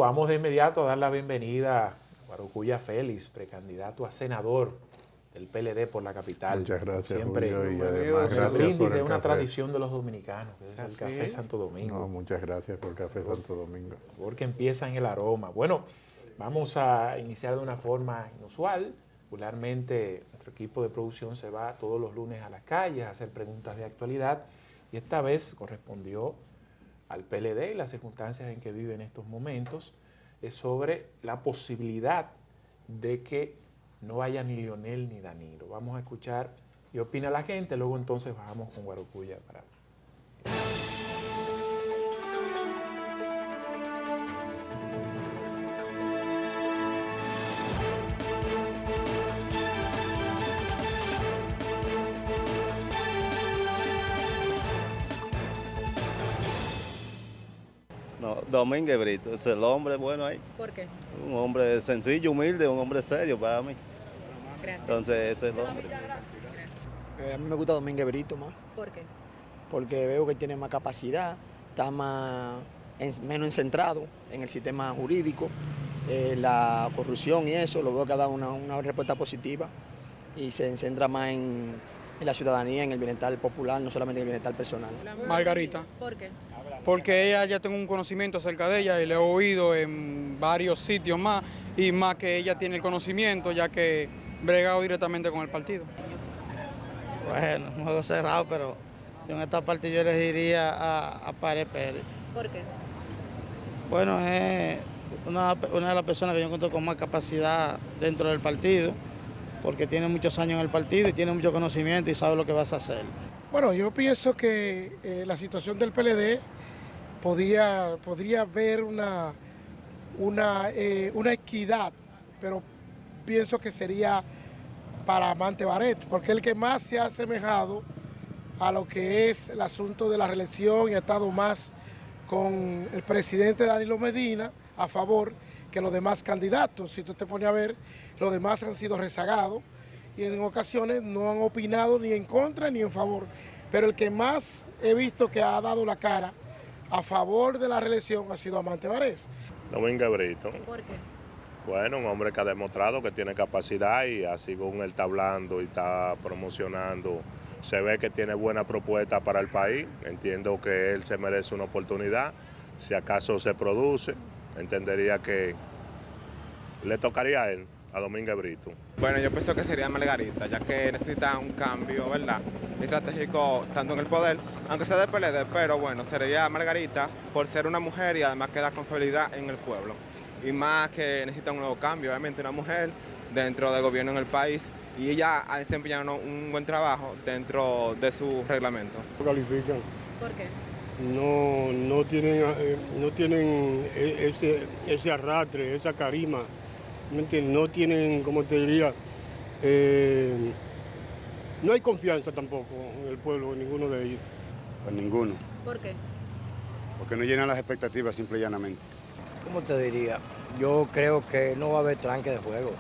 vamos de inmediato a dar la bienvenida a Guarocuya Félix, precandidato a senador del PLD por la capital. Muchas gracias, siempre, Julio, y además el gracias brindis por de el una café. tradición de los dominicanos, que es el Café Santo Domingo. No, muchas gracias por el Café Santo Domingo. Porque empieza en el aroma. Bueno, vamos a iniciar de una forma inusual. Regularmente nuestro equipo de producción se va todos los lunes a las calles a hacer preguntas de actualidad y esta vez correspondió al PLD y las circunstancias en que vive en estos momentos, es sobre la posibilidad de que no vaya ni Leonel ni Danilo. Vamos a escuchar qué opina la gente, luego entonces bajamos con Guarocuya para... No, Domínguez Brito, es el hombre bueno ahí. ¿Por qué? Un hombre sencillo, humilde, un hombre serio para mí. Gracias. Entonces, ese es el hombre. A mí me gusta Domínguez Brito más, ¿Por qué? porque veo que tiene más capacidad, está menos centrado en el sistema jurídico, la corrupción y eso, lo veo que ha dado una respuesta positiva y se centra más en la ciudadanía, en el bienestar popular, no solamente en el bienestar personal. Margarita, ¿Por qué? porque ella ya tengo un conocimiento acerca de ella y le he oído en varios sitios más y más que ella tiene el conocimiento ya que bregado directamente con el partido. Bueno, un juego cerrado, pero yo en esta parte yo elegiría a Pared Pérez. ¿Por qué? Bueno, es una de las personas que yo encuentro con más capacidad dentro del partido, porque tiene muchos años en el partido y tiene mucho conocimiento y sabe lo que vas a hacer. Bueno, yo pienso que la situación del PLD podría haber una equidad, pero pienso que sería para Amante Barret, porque es el que más se ha asemejado a lo que es el asunto de la reelección y ha estado más con el presidente Danilo Medina a favor que los demás candidatos. Si tú te pones a ver, los demás han sido rezagados y en ocasiones no han opinado ni en contra ni en favor. Pero el que más he visto que ha dado la cara a favor de la reelección ha sido Amante Barret. Domínguez Brito. ¿Por qué? Bueno, un hombre que ha demostrado que tiene capacidad y así como él está hablando y está promocionando, se ve que tiene buena propuesta para el país. Entiendo que él se merece una oportunidad. Si acaso se produce, entendería que le tocaría a él, a Domínguez Brito. Bueno, yo pienso que sería Margarita, ya que necesita un cambio, ¿verdad?, estratégico tanto en el poder, aunque sea del PLD, pero bueno, sería Margarita por ser una mujer y además que da confiabilidad en el pueblo. Y más que necesita un nuevo cambio, obviamente una mujer dentro del gobierno en el país y ella ha desempeñado un buen trabajo dentro de su reglamento. Califican. ¿Por qué? No tienen ese arrastre, esa carisma, ¿me entiendes? No tienen, como te diría, no hay confianza tampoco en el pueblo, en ninguno de ellos. Pues ninguno. ¿Por qué? Porque no llenan las expectativas simple y llanamente. ¿Cómo te diría? Yo creo que no va a haber tranque de juego.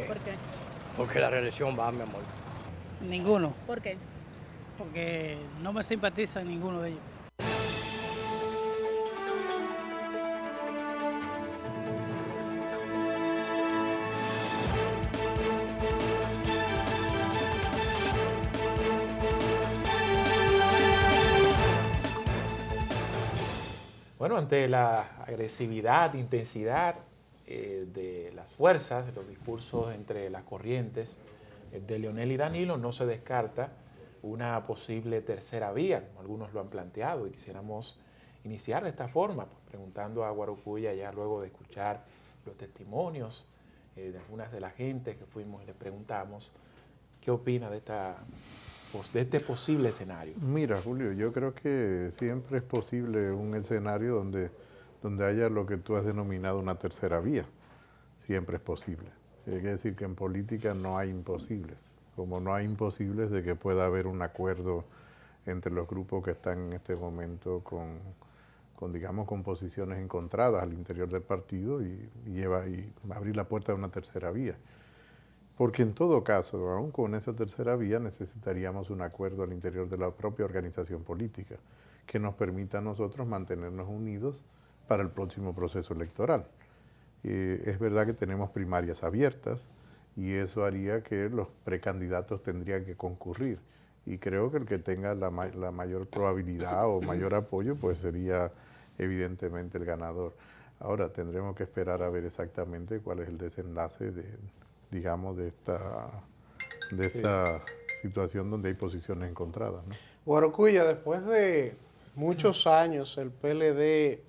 ¿Por qué? Porque la reelección va, mi amor. Ninguno, ¿Por qué? porque no me simpatiza ninguno de ellos. Bueno, ante la agresividad, intensidad de las fuerzas, los discursos entre las corrientes de Leonel y Danilo, no se descarta una posible tercera vía, como algunos lo han planteado, y quisiéramos iniciar de esta forma, pues, preguntando a Guarocuya ya luego de escuchar los testimonios de algunas de la gente que fuimos y le preguntamos qué opina de este posible escenario. Mira, Julio, yo creo que siempre es posible un escenario donde haya lo que tú has denominado una tercera vía. Siempre es posible. Hay que decir que en política no hay imposibles, como no hay imposibles de que pueda haber un acuerdo entre los grupos que están en este momento con posiciones encontradas al interior del partido y abrir la puerta a una tercera vía. Porque en todo caso, aún con esa tercera vía, necesitaríamos un acuerdo al interior de la propia organización política que nos permita a nosotros mantenernos unidos para el próximo proceso electoral. Es verdad que tenemos primarias abiertas y eso haría que los precandidatos tendrían que concurrir. Y creo que el que tenga la mayor probabilidad o mayor apoyo, pues sería evidentemente el ganador. Ahora tendremos que esperar a ver exactamente cuál es el desenlace digamos, de esta situación donde hay posiciones encontradas, ¿no? Guarocuya, después de muchos años el PLD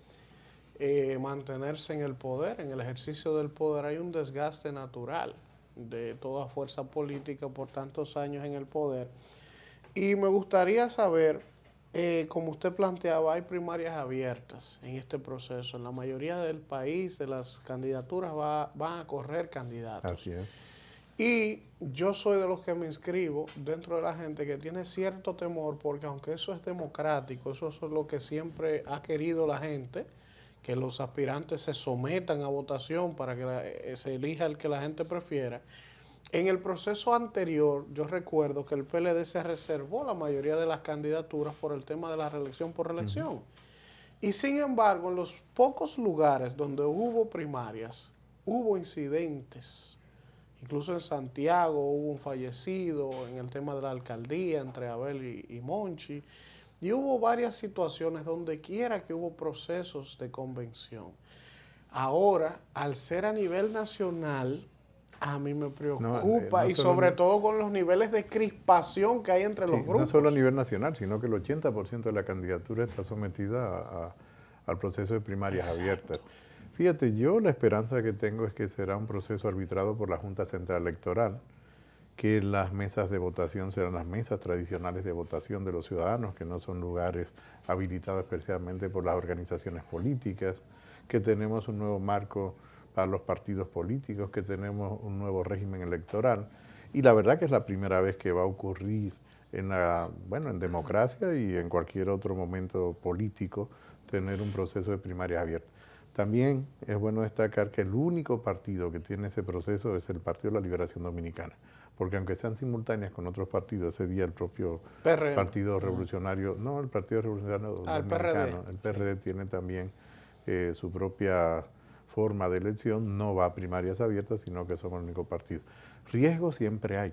mantenerse en el poder, en el ejercicio del poder, hay un desgaste natural de toda fuerza política por tantos años en el poder. Y me gustaría saber, como usted planteaba, hay primarias abiertas en este proceso. En la mayoría del país, de las candidaturas van a correr candidatos. Así es. Y yo soy de los que me inscribo dentro de la gente que tiene cierto temor, porque aunque eso es democrático, eso es lo que siempre ha querido la gente, que los aspirantes se sometan a votación para que se elija el que la gente prefiera. En el proceso anterior, yo recuerdo que el PLD se reservó la mayoría de las candidaturas por el tema de la reelección por reelección. Y sin embargo, en los pocos lugares donde hubo primarias, hubo incidentes. Incluso en Santiago hubo un fallecido en el tema de la alcaldía entre Abel y Monchi. Y hubo varias situaciones donde quiera que hubo procesos de convención. Ahora, al ser a nivel nacional, a mí me preocupa, y sobre todo con los niveles de crispación que hay entre los grupos. No solo a nivel nacional, sino que el 80% de la candidatura está sometida al proceso de primarias abiertas. Fíjate, yo la esperanza que tengo es que será un proceso arbitrado por la Junta Central Electoral, que las mesas de votación serán las mesas tradicionales de votación de los ciudadanos, que no son lugares habilitados especialmente por las organizaciones políticas, que tenemos un nuevo marco para los partidos políticos, que tenemos un nuevo régimen electoral. Y la verdad que es la primera vez que va a ocurrir en democracia y en cualquier otro momento político tener un proceso de primarias abiertas. También es bueno destacar que el único partido que tiene ese proceso es el Partido de la Liberación Dominicana, porque aunque sean simultáneas con otros partidos, ese día el propio Partido Revolucionario, no, el Partido Revolucionario Dominicano, el PRD tiene también su propia forma de elección, no va a primarias abiertas, sino que somos el único partido. Riesgo siempre hay,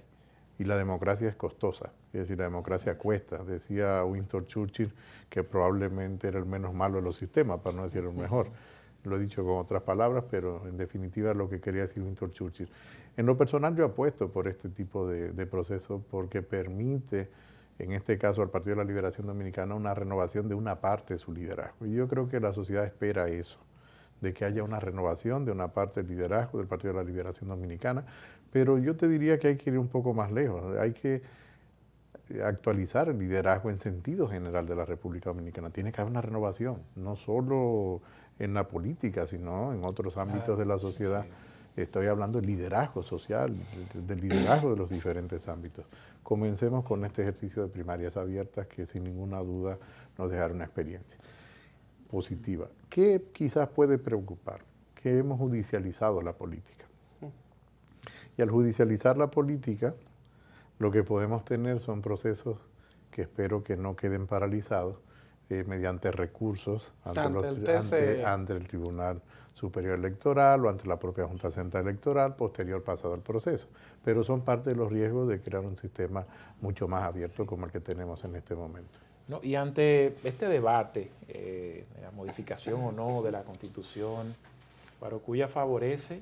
y la democracia es costosa, es decir, la democracia cuesta. Decía Winston Churchill que probablemente era el menos malo de los sistemas, para no decir el mejor. Lo he dicho con otras palabras, pero en definitiva es lo que quería decir Winston Churchill. En lo personal yo apuesto por este tipo de proceso porque permite, en este caso al Partido de la Liberación Dominicana, una renovación de una parte de su liderazgo. Y yo creo que la sociedad espera eso, de que haya una renovación de una parte del liderazgo del Partido de la Liberación Dominicana, pero yo te diría que hay que ir un poco más lejos, hay que actualizar el liderazgo en sentido general de la República Dominicana. Tiene que haber una renovación, no solo en la política, sino en otros ámbitos de la sociedad. Estoy hablando del liderazgo social, del liderazgo de los diferentes ámbitos. Comencemos con este ejercicio de primarias abiertas que sin ninguna duda nos dejará una experiencia positiva. ¿Qué quizás puede preocupar? Que hemos judicializado la política. Y al judicializar la política, lo que podemos tener son procesos que espero que no queden paralizados mediante recursos ante el Tribunal Superior Electoral o ante la propia Junta Central Electoral, posterior pasado el proceso. Pero son parte de los riesgos de crear un sistema mucho más abierto como el que tenemos en este momento. No, y ante este debate de la modificación o no de la Constitución, Guarocuya favorece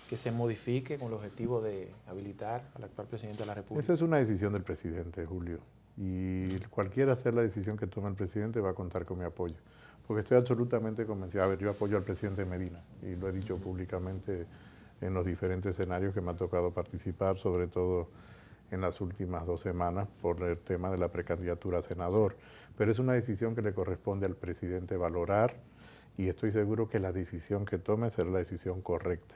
que se modifique con el objetivo de habilitar al actual presidente de la República. Esa es una decisión del presidente, Julio. Y cualquiera sea la decisión que tome el presidente va a contar con mi apoyo. Porque estoy absolutamente convencido. A ver, yo apoyo al presidente Medina y lo he dicho públicamente en los diferentes escenarios que me ha tocado participar, sobre todo en las últimas 2 semanas por el tema de la precandidatura a senador. Pero es una decisión que le corresponde al presidente valorar y estoy seguro que la decisión que tome será la decisión correcta.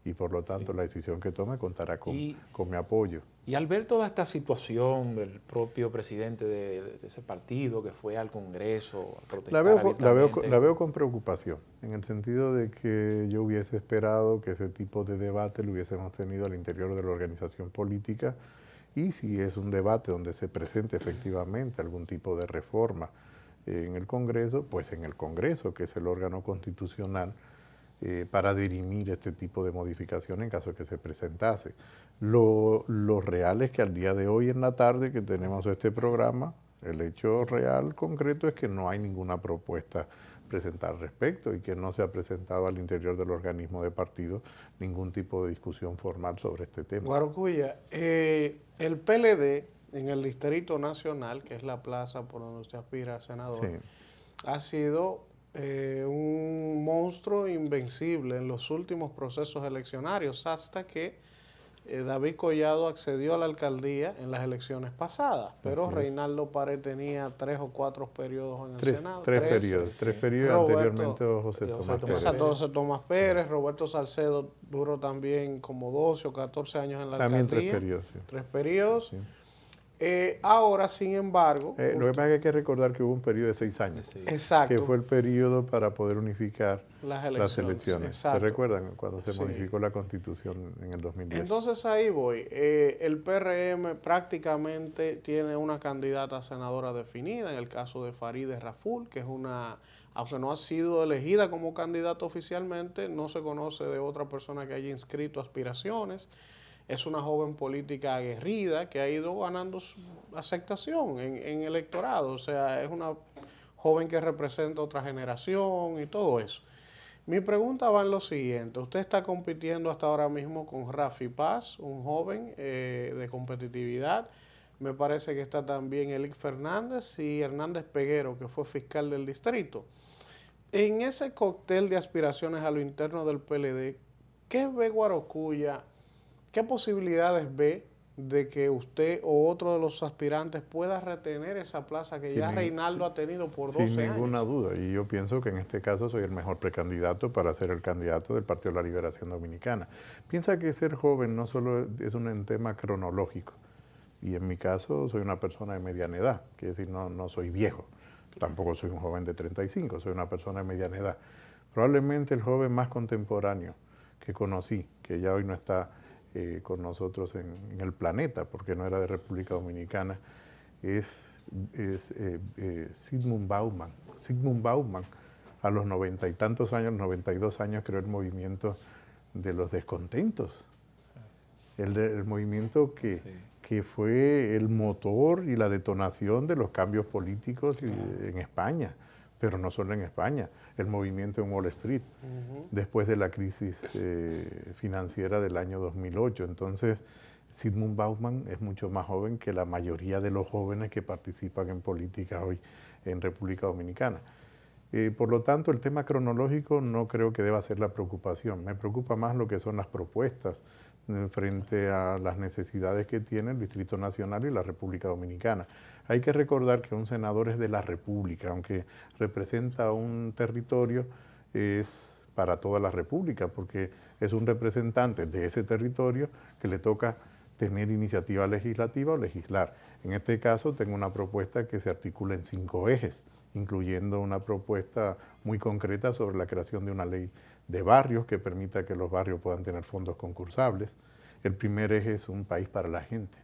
Y por lo tanto la decisión que tome contará con mi apoyo. Y al ver toda esta situación del propio presidente de ese partido que fue al Congreso a protestar la veo con preocupación, en el sentido de que yo hubiese esperado que ese tipo de debate lo hubiésemos tenido al interior de la organización política y si es un debate donde se presente efectivamente algún tipo de reforma en el Congreso, pues en el Congreso, que es el órgano constitucional, para dirimir este tipo de modificación en caso de que se presentase. Lo real es que al día de hoy en la tarde que tenemos este programa, el hecho real, concreto, es que no hay ninguna propuesta presentada al respecto y que no se ha presentado al interior del organismo de partido ningún tipo de discusión formal sobre este tema. Guarocuya, el PLD en el Distrito Nacional, que es la plaza por donde usted aspira a senador, Sí. ha sido un monstruo invencible en los últimos procesos eleccionarios hasta que David Collado accedió a la alcaldía en las elecciones pasadas, pero Reinaldo Pared tenía 3 o 4 periodos en el Senado. Tres periodos, anteriormente José Tomás Pérez. José Tomás Pérez, Roberto Salcedo duró también como 12 o 14 años en la también alcaldía. 3 periodos. Sí. 3 periodos. Sí. Ahora, sin embargo... lo que pasa es que hay que recordar que hubo un periodo de 6 años. Exacto. Que fue el periodo para poder unificar las elecciones. Exacto. ¿Se recuerdan cuando se modificó la Constitución en el 2010? Entonces ahí voy. El PRM prácticamente tiene una candidata senadora definida, en el caso de Farideh Raful, que es una... Aunque no ha sido elegida como candidata oficialmente, no se conoce de otra persona que haya inscrito aspiraciones. Es una joven política aguerrida que ha ido ganando aceptación en electorado. O sea, es una joven que representa otra generación y todo eso. Mi pregunta va en lo siguiente. Usted está compitiendo hasta ahora mismo con Rafi Paz, un joven de competitividad. Me parece que está también Elic Fernández y Hernández Peguero, que fue fiscal del distrito. En ese cóctel de aspiraciones a lo interno del PLD, ¿qué ve Guarocuya? ¿Qué posibilidades ve de que usted o otro de los aspirantes pueda retener esa plaza que ya Reinaldo ha tenido por 12 años? Sin ninguna duda, y yo pienso que en este caso soy el mejor precandidato para ser el candidato del Partido de la Liberación Dominicana. Piensa que ser joven no solo es un tema cronológico, y en mi caso soy una persona de mediana edad, quiere decir no soy viejo, tampoco soy un joven de 35, soy una persona de mediana edad. Probablemente el joven más contemporáneo que conocí, que ya hoy no está con nosotros en el planeta, porque no era de República Dominicana, es Zygmunt Bauman. Zygmunt Bauman, a los 90 y tantos años, 92 años, creó el movimiento de los descontentos. El movimiento que fue el motor y la detonación de los cambios políticos en España, pero no solo en España, el movimiento en Wall Street, después de la crisis financiera del año 2008. Entonces, Zygmunt Bauman es mucho más joven que la mayoría de los jóvenes que participan en política hoy en República Dominicana. Por lo tanto, el tema cronológico no creo que deba ser la preocupación. Me preocupa más lo que son las propuestas frente a las necesidades que tiene el Distrito Nacional y la República Dominicana. Hay que recordar que un senador es de la República, aunque representa un territorio, es para toda la República, porque es un representante de ese territorio que le toca tener iniciativa legislativa o legislar. En este caso tengo una propuesta que se articula en 5 ejes, incluyendo una propuesta muy concreta sobre la creación de una ley de barrios que permita que los barrios puedan tener fondos concursables. El primer eje es un país para la gente,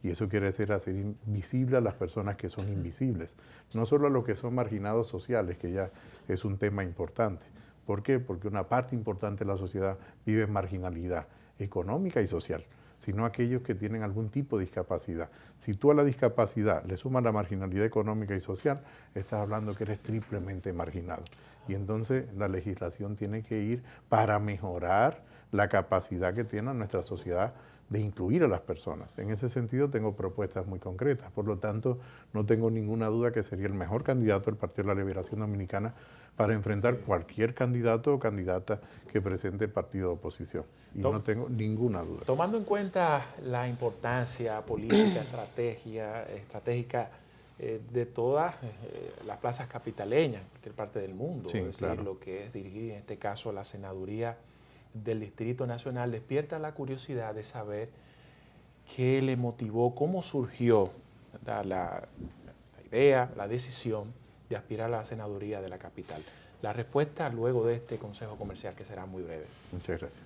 y eso quiere decir hacer invisible a las personas que son invisibles, no solo a los que son marginados sociales, que ya es un tema importante. ¿Por qué? Porque una parte importante de la sociedad vive en marginalidad económica y social, sino aquellos que tienen algún tipo de discapacidad. Si tú a la discapacidad le sumas la marginalidad económica y social, estás hablando que eres triplemente marginado. Y entonces la legislación tiene que ir para mejorar la capacidad que tiene nuestra sociedad de incluir a las personas. En ese sentido tengo propuestas muy concretas. Por lo tanto, no tengo ninguna duda que sería el mejor candidato del Partido de la Liberación Dominicana para enfrentar cualquier candidato o candidata que presente el partido de oposición. Y no tengo ninguna duda. Tomando en cuenta la importancia política, estratégica de todas las plazas capitaleñas, en cualquier parte del mundo, Sí, es decir, claro. lo que es dirigir en este caso la senaduría del Distrito Nacional, despierta la curiosidad de saber qué le motivó, cómo surgió la idea, la decisión de aspirar a la senaduría de la capital. La respuesta luego de este consejo comercial, que será muy breve. Muchas gracias.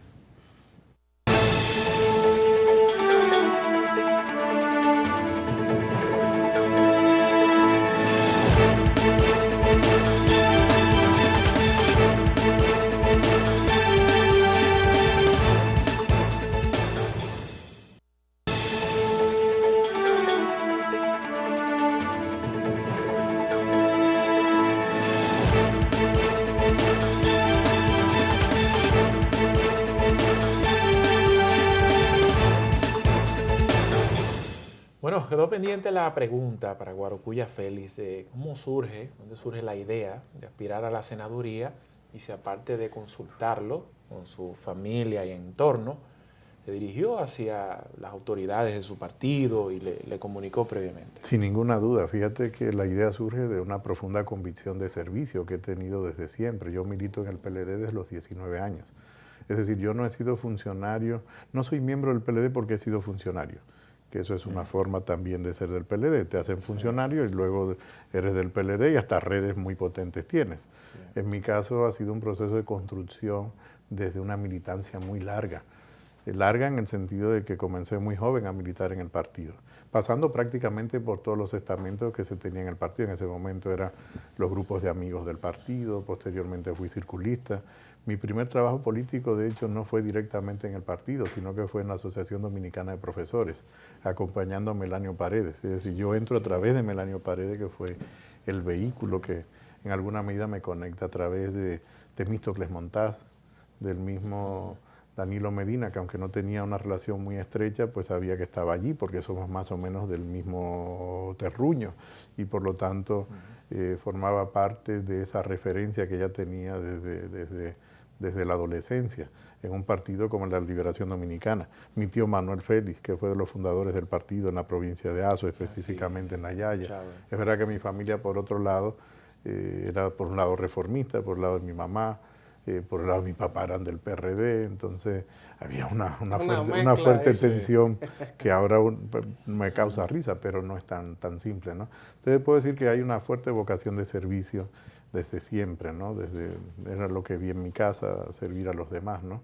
quedó pendiente la pregunta para Guarocuya Félix de cómo surge, dónde surge la idea de aspirar a la senaduría y si aparte de consultarlo con su familia y entorno, se dirigió hacia las autoridades de su partido y le comunicó previamente. Sin ninguna duda, fíjate que la idea surge de una profunda convicción de servicio que he tenido desde siempre. Yo milito en el PLD desde los 19 años. Es decir, yo no he sido funcionario, no soy miembro del PLD porque he sido funcionario, que eso es una forma también de ser del PLD. Te hacen funcionario y luego eres del PLD y hasta redes muy potentes tienes. Sí. En mi caso ha sido un proceso de construcción desde una militancia muy larga. Larga en el sentido de que comencé muy joven a militar en el partido, pasando prácticamente por todos los estamentos que se tenían en el partido. En ese momento eran los grupos de amigos del partido, posteriormente fui circulista. Mi primer trabajo político, de hecho, no fue directamente en el partido, sino que fue en la Asociación Dominicana de Profesores, acompañando a Melanio Paredes. Es decir, yo entro a través de Melanio Paredes, que fue el vehículo que en alguna medida me conecta a través de Temístocles Montaz, del mismo Danilo Medina, que aunque no tenía una relación muy estrecha, pues sabía que estaba allí, porque somos más o menos del mismo terruño, y por lo tanto formaba parte de esa referencia que ella tenía desde la adolescencia, en un partido como la Liberación Dominicana. Mi tío Manuel Félix, que fue de los fundadores del partido en la provincia de Azo, específicamente en La Yaya. Es verdad que mi familia, por otro lado, era por un lado reformista, por el lado de mi mamá, por el lado de mi papá eran del PRD, entonces había una fuerte tensión que ahora me causa risa, pero no es tan simple, ¿no? Entonces puedo decir que hay una fuerte vocación de servicio desde siempre, ¿no? Era lo que vi en mi casa, servir a los demás, ¿no?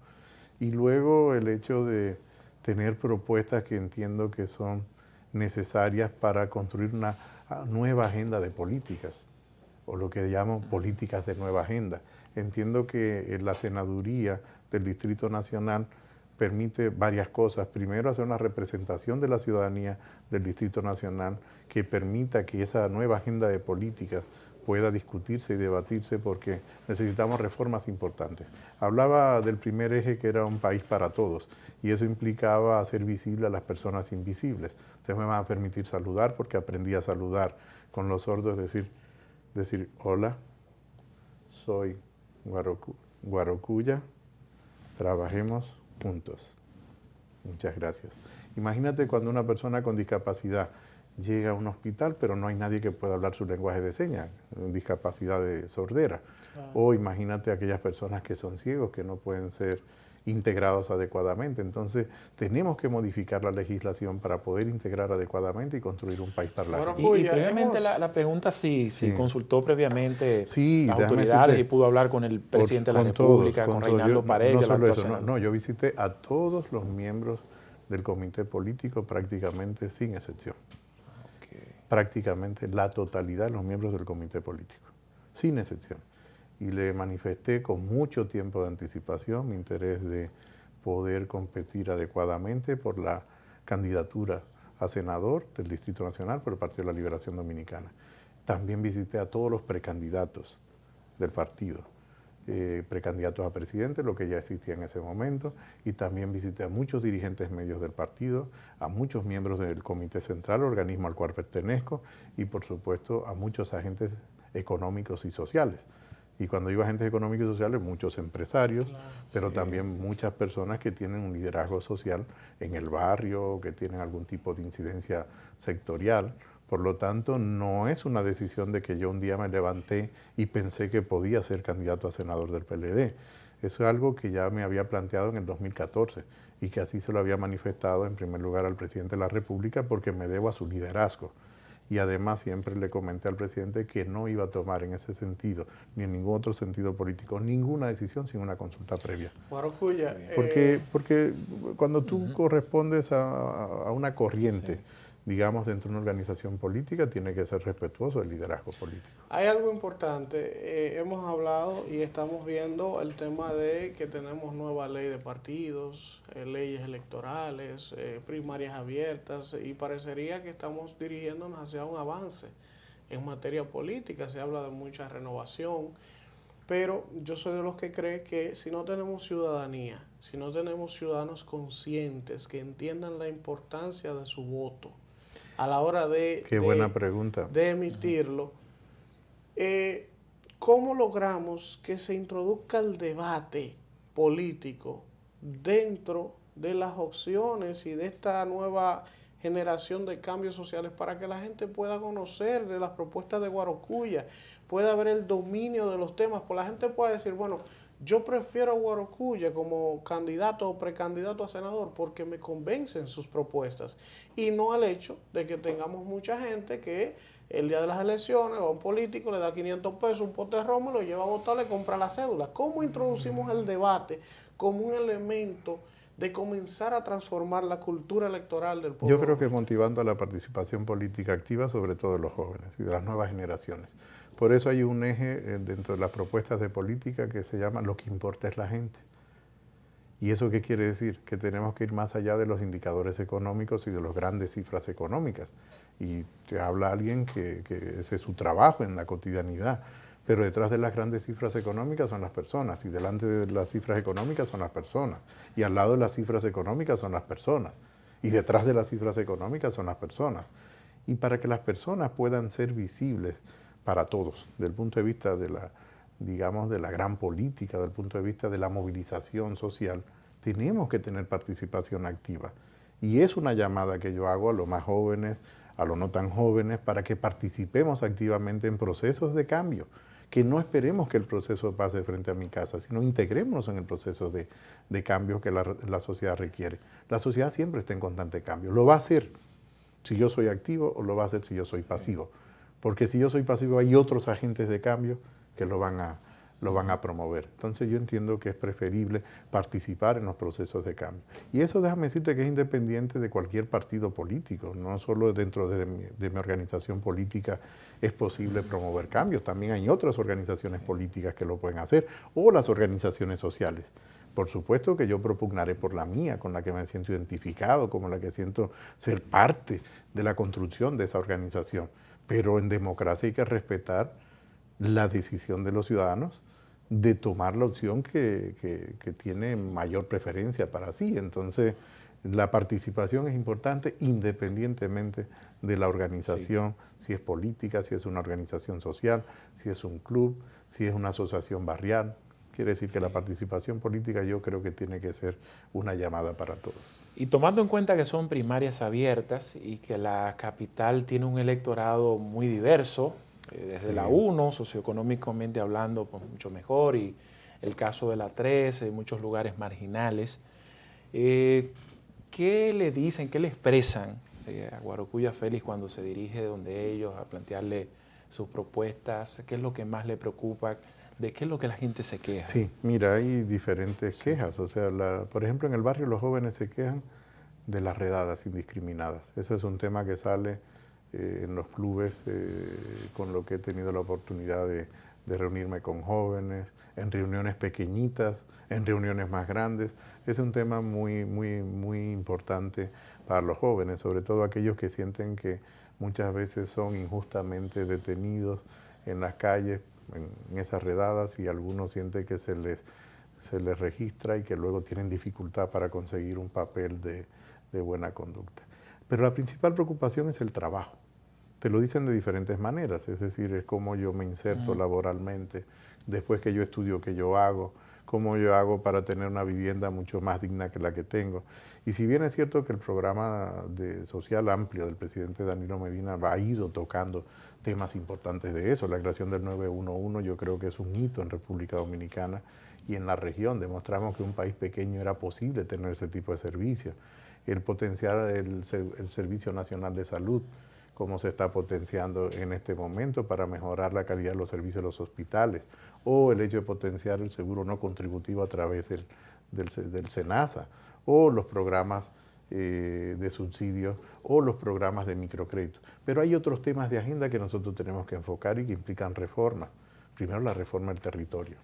Y luego el hecho de tener propuestas que entiendo que son necesarias para construir una nueva agenda de políticas, o lo que llamo políticas de nueva agenda. Entiendo que la senaduría del Distrito Nacional permite varias cosas. Primero, hacer una representación de la ciudadanía del Distrito Nacional que permita que esa nueva agenda de políticas pueda discutirse y debatirse, porque necesitamos reformas importantes. Hablaba del primer eje, que era un país para todos, y eso implicaba hacer visible a las personas invisibles. Ustedes me van a permitir saludar, porque aprendí a saludar con los sordos, decir hola, soy Guarocuya, trabajemos juntos. Muchas gracias. Imagínate cuando una persona con discapacidad llega a un hospital, pero no hay nadie que pueda hablar su lenguaje de señas, discapacidad de sordera. Claro. O imagínate aquellas personas que son ciegos, que no pueden ser integrados adecuadamente. Entonces, tenemos que modificar la legislación para poder integrar adecuadamente y construir un país para la gente. Y previamente la pregunta si consultó previamente las autoridades y pudo hablar con el presidente de la República, con Reinaldo Paredes. No solo eso, no, yo visité a todos los miembros del comité político, prácticamente sin excepción. Prácticamente la totalidad de los miembros del comité político, sin excepción. Y le manifesté con mucho tiempo de anticipación mi interés de poder competir adecuadamente por la candidatura a senador del Distrito Nacional por el Partido de la Liberación Dominicana. También visité a todos los precandidatos del partido, precandidatos a presidente, lo que ya existía en ese momento, y también visité a muchos dirigentes medios del partido, a muchos miembros del Comité Central, organismo al cual pertenezco, y por supuesto a muchos agentes económicos y sociales. Y cuando digo agentes económicos y sociales, muchos empresarios, pero también muchas personas que tienen un liderazgo social en el barrio, que tienen algún tipo de incidencia sectorial. Por lo tanto, no es una decisión de que yo un día me levanté y pensé que podía ser candidato a senador del PLD. Eso es algo que ya me había planteado en el 2014 y que así se lo había manifestado en primer lugar al presidente de la República, porque me debo a su liderazgo. Y además siempre le comenté al presidente que no iba a tomar en ese sentido, ni en ningún otro sentido político, ninguna decisión sin una consulta previa. Guarocuya, porque cuando tú correspondes a una corriente, digamos, dentro de una organización política, tiene que ser respetuoso del liderazgo político. Hay algo importante. Hemos hablado y estamos viendo el tema de que tenemos nueva ley de partidos, leyes electorales, primarias abiertas, y parecería que estamos dirigiéndonos hacia un avance en materia política. Se habla de mucha renovación, pero yo soy de los que cree que si no tenemos ciudadanía, si no tenemos ciudadanos conscientes que entiendan la importancia de su voto, a la hora de... Qué buena pregunta. De emitirlo. ¿Cómo logramos que se introduzca el debate político dentro de las opciones y de esta nueva generación de cambios sociales para que la gente pueda conocer de las propuestas de Guarocuya, pueda ver el dominio de los temas, pues la gente puede decir, bueno, yo prefiero a Guarocuya como candidato o precandidato a senador porque me convencen sus propuestas y no al hecho de que tengamos mucha gente que el día de las elecciones va a un político, le da 500 pesos, un pote de romo, lo lleva a votar, le compra la cédula. ¿Cómo introducimos el debate como un elemento de comenzar a transformar la cultura electoral del pueblo? Yo creo que motivando a la participación política activa, sobre todo de los jóvenes y de las nuevas generaciones. Por eso hay un eje dentro de las propuestas de política que se llama lo que importa es la gente. ¿Y eso qué quiere decir? Que tenemos que ir más allá de los indicadores económicos y de las grandes cifras económicas. Y te habla alguien que ese es su trabajo en la cotidianidad. Pero detrás de las grandes cifras económicas son las personas, y delante de las cifras económicas son las personas, y al lado de las cifras económicas son las personas, y detrás de las cifras económicas son las personas. Y para que las personas puedan ser visibles para todos, desde el punto de vista de la, digamos, de la gran política, desde el punto de vista de la movilización social, tenemos que tener participación activa. Y es una llamada que yo hago a los más jóvenes, a los no tan jóvenes, para que participemos activamente en procesos de cambio, que no esperemos que el proceso pase frente a mi casa, sino integrémonos en el proceso de cambio que la sociedad requiere. La sociedad siempre está en constante cambio. Lo va a hacer si yo soy activo o lo va a hacer si yo soy pasivo. Porque si yo soy pasivo hay otros agentes de cambio que lo van a promover. Entonces yo entiendo que es preferible participar en los procesos de cambio. Y eso déjame decirte que es independiente de cualquier partido político. No solo dentro de mi organización política es posible promover cambios. También hay otras organizaciones políticas que lo pueden hacer, o las organizaciones sociales. Por supuesto que yo propugnaré por la mía, con la que me siento identificado, como la que siento ser parte de la construcción de esa organización. Pero en democracia hay que respetar la decisión de los ciudadanos de tomar la opción que tiene mayor preferencia para sí. Entonces, la participación es importante independientemente de la organización, sí, si es política, si es una organización social, si es un club, si es una asociación barrial. Quiere decir que la participación política yo creo que tiene que ser una llamada para todos. Y tomando en cuenta que son primarias abiertas y que la capital tiene un electorado muy diverso, desde la 1, socioeconómicamente hablando, pues mucho mejor, y el caso de la 3, en muchos lugares marginales. ¿Qué le dicen, qué le expresan a Guarocuya Félix cuando se dirige donde ellos a plantearle sus propuestas? ¿Qué es lo que más le preocupa? ¿De qué es lo que la gente se queja? Sí, mira, hay diferentes quejas. O sea, por ejemplo, en el barrio los jóvenes se quejan de las redadas indiscriminadas. Eso es un tema que sale en los clubes, con lo que he tenido la oportunidad de reunirme con jóvenes, en reuniones pequeñitas, en reuniones más grandes. Es un tema muy, muy, muy importante para los jóvenes, sobre todo aquellos que sienten que muchas veces son injustamente detenidos en las calles, en esas redadas, y algunos sienten que se les registra y que luego tienen dificultad para conseguir un papel de buena conducta. Pero la principal preocupación es el trabajo. Te lo dicen de diferentes maneras, es decir, es cómo yo me inserto laboralmente, después que yo estudio, qué yo hago, cómo yo hago para tener una vivienda mucho más digna que la que tengo. Y si bien es cierto que el programa social amplio del presidente Danilo Medina ha ido tocando temas importantes de eso, la creación del 911 yo creo que es un hito en República Dominicana y en la región. Demostramos que un país pequeño era posible tener ese tipo de servicios. El potenciar el Servicio Nacional de Salud, como se está potenciando en este momento para mejorar la calidad de los servicios de los hospitales, o el hecho de potenciar el seguro no contributivo a través del SENASA, o los programas de subsidios, o los programas de microcrédito. Pero hay otros temas de agenda que nosotros tenemos que enfocar y que implican reformas. Primero, la reforma del territorio,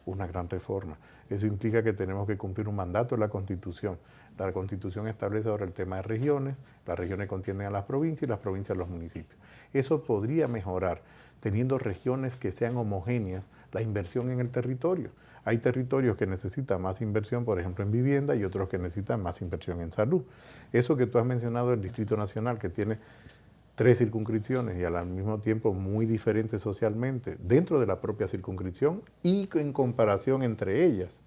una gran reforma. Eso implica que tenemos que cumplir un mandato de la Constitución. La Constitución establece ahora el tema de regiones, las regiones contienen a las provincias y las provincias a los municipios. Eso podría mejorar teniendo regiones que sean homogéneas, la inversión en el territorio. Hay territorios que necesitan más inversión, por ejemplo, en vivienda, y otros que necesitan más inversión en salud. Eso que tú has mencionado del Distrito Nacional, que tiene 3 circunscripciones y al mismo tiempo muy diferentes socialmente, dentro de la propia circunscripción y en comparación entre ellas,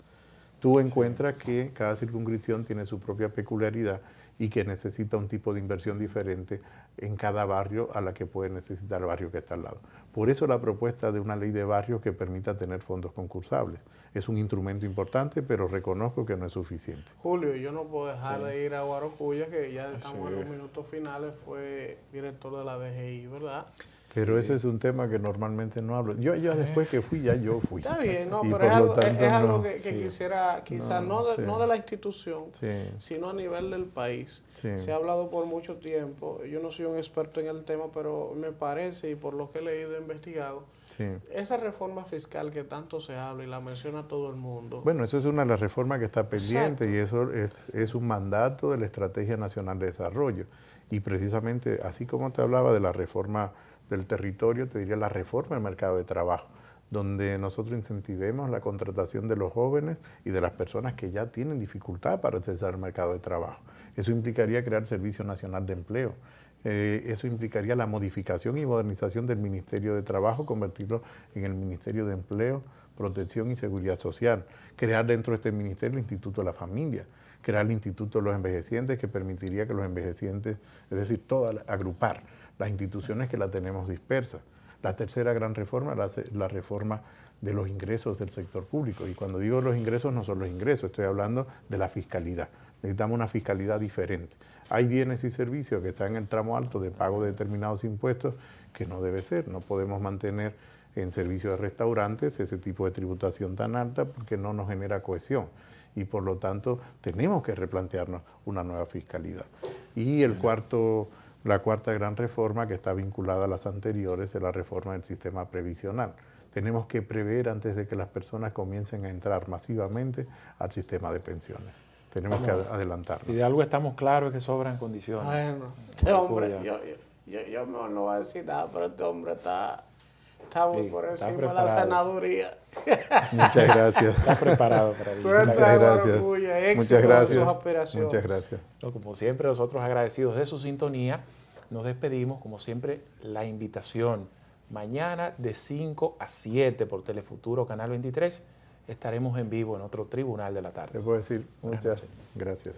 tú encuentras que cada circunscripción tiene su propia peculiaridad y que necesita un tipo de inversión diferente en cada barrio a la que puede necesitar el barrio que está al lado. Por eso la propuesta de una ley de barrios que permita tener fondos concursables. Es un instrumento importante, pero reconozco que no es suficiente. Julio, yo no puedo dejar de ir a Guarocuya, que ya estamos en los minutos finales, fue director de la DGI, ¿verdad? Pero ese es un tema que normalmente no hablo. Yo después que fui, ya yo fui. Está bien, no, y pero por es algo no, que quisiera, quizás no de la institución, sí, sino a nivel del país. Sí. Se ha hablado por mucho tiempo, yo no soy un experto en el tema, pero me parece, y por lo que he leído e investigado, sí, esa reforma fiscal que tanto se habla y la menciona todo el mundo. Bueno, eso es una de las reformas que está pendiente. Exacto. Y eso es un mandato de la Estrategia Nacional de Desarrollo. Y precisamente, así como te hablaba de la reforma del territorio, te diría la reforma del mercado de trabajo, donde nosotros incentivemos la contratación de los jóvenes y de las personas que ya tienen dificultad para acceder al mercado de trabajo. Eso implicaría crear Servicio Nacional de Empleo. Eso implicaría la modificación y modernización del Ministerio de Trabajo, convertirlo en el Ministerio de Empleo, Protección y Seguridad Social. Crear dentro de este ministerio el Instituto de la Familia. Crear el Instituto de los Envejecientes, que permitiría que los envejecientes, es decir, agrupar las instituciones que la tenemos dispersas. La tercera gran reforma, la reforma de los ingresos del sector público. Y cuando digo los ingresos, no son los ingresos, estoy hablando de la fiscalidad. Necesitamos una fiscalidad diferente. Hay bienes y servicios que están en el tramo alto de pago de determinados impuestos, que no debe ser. No podemos mantener en servicios de restaurantes ese tipo de tributación tan alta porque no nos genera cohesión. Y por lo tanto tenemos que replantearnos una nueva fiscalidad. Y la cuarta gran reforma, que está vinculada a las anteriores, es la reforma del sistema previsional. Tenemos que prever antes de que las personas comiencen a entrar masivamente al sistema de pensiones. Tenemos que adelantarnos. Y de algo estamos claros, es que sobran condiciones. Bueno, este hombre, yo no voy a decir nada, pero este hombre está muy por encima de la senaduría. Muchas gracias. Está preparado para ello. Suerte, muchas gracias. Muchas gracias. Muchas gracias. Como siempre, nosotros agradecidos de su sintonía, nos despedimos, como siempre, la invitación. Mañana de 5 a 7 por Telefuturo, Canal 23, estaremos en vivo en otro Tribunal de la Tarde. Te puedo decir muchas gracias.